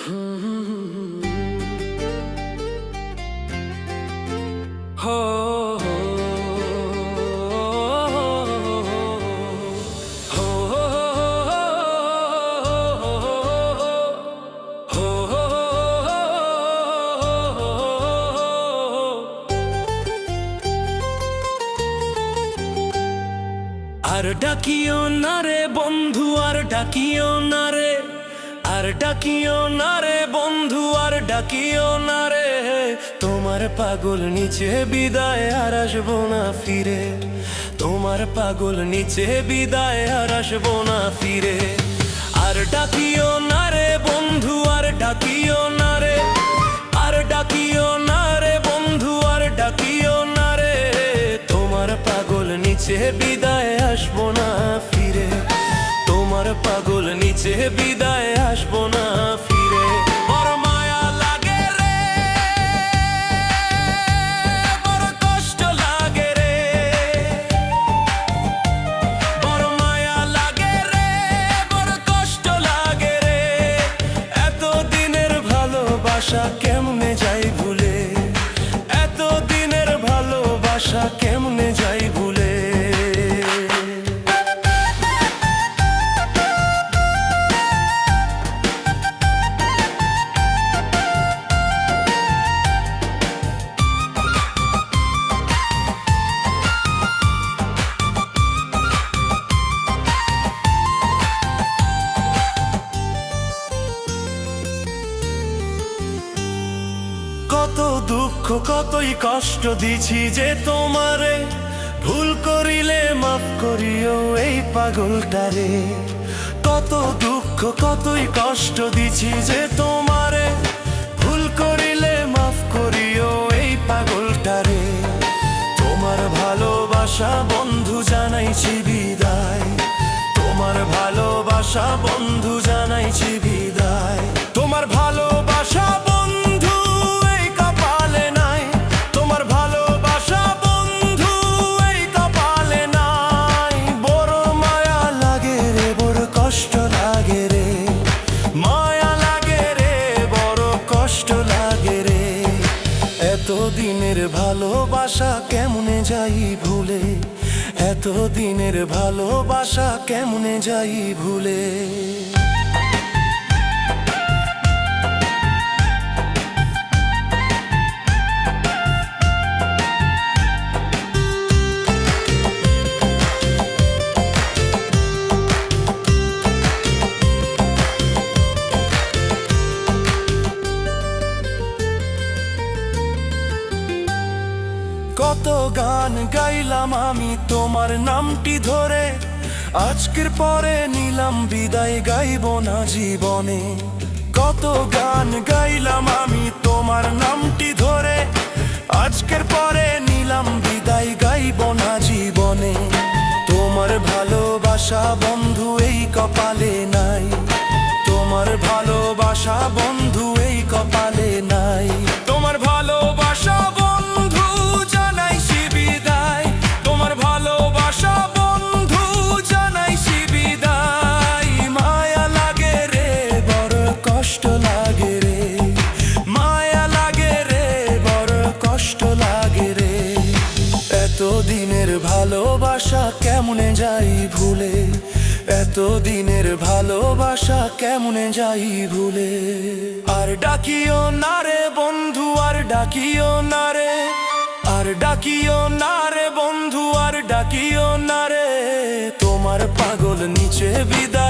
আর ডাকিও না রে বন্ধু, আর ডাকিও না রে, আর ডাকিও না রে বন্ধু, আর ডাকিও না রে। তোমার পাগল নিচে বিদায় আর আসবো না ফিরে, তোমার পাগল নিচে বিদায় আর আসবো না ফিরে। আর ডাকিও না রে বন্ধু, আর ডাকিও না রে, আর ডাকিও না রে বন্ধু, আর ডাকিও না রে। তোমার পাগল নিচে বিদায় আসবো না ফিরে, তোমার পাগল নিচে বিদায় আসবো না ফিরে। বড় মায়া লাগে রে, বড় কষ্ট লাগে রে, বড় মায়া লাগে রে, বড় কষ্ট লাগে রে। এত দিনের ভালোবাসা কেমনে যাই ভুলে, এত দিনের ভালোবাসা কেমনে যাই ভুলে। কত দুঃখ কতই কষ্ট দিছি যে তোমারে, ভুল করিলে মাফ করিও এই পাগলটারে। কত দুঃখ কতই কষ্ট দিছি যে তোমারে, ভুল করিলে মাফ করিও এই পাগলটারে। তোমার ভালোবাসা বন্ধু জানাইছি বিদায়, তোমার ভালোবাসা বন্ধু জানাইছি বিদায়। তোমার ভালোবাসা বন্ধু এই কপালে নাই, তোমার ভালোবাসা বন্ধু এই কপালে নাই। বড় মায়া লাগে রে, বড় কষ্ট লাগে রে, মায়া লাগে রে, বড় কষ্ট লাগে রে। এত দিনের ভালোবাসা কেমনে যাই ভুলে, এত দিনের ভালোবাসা কেমনে যাই ভুলে। কত গান গাইলাম আমি তোমার নামটি ধরে, আজকের পরে নিলাম বিদায় গাইব না জীবনে। কত গান গাইলাম আমি তোমার নামটি ধরে, আজকের পরে নিলাম বিদায় গাইব না জীবনে। তোমার ভালোবাসা বন্ধু এই কপালে নাই, তোমার ভালোবাসা বন্ধু এই কপালে নাই। তোমার ভালোবাসা বন্ধু জানাইছি বিদায়, তোমার ভালোবাসা বন্ধু জানাইছি বিদায়। মায়া লাগে রে, বড় কষ্ট লাগে রে, মায়া লাগে রে, বড় কষ্ট লাগে রে। এত দিনের ভালোবাসা কেমনে যাই ভুলে, এত দিনের ভালোবাসা কেমনে যাই ভুলে। আর ডাকিও না রে বন্ধু, আর ডাকিও না রে, আর ডাকিও না রে বন্ধু, আর ডাকিও না রে। তোমার পাগল নিচে বিদায়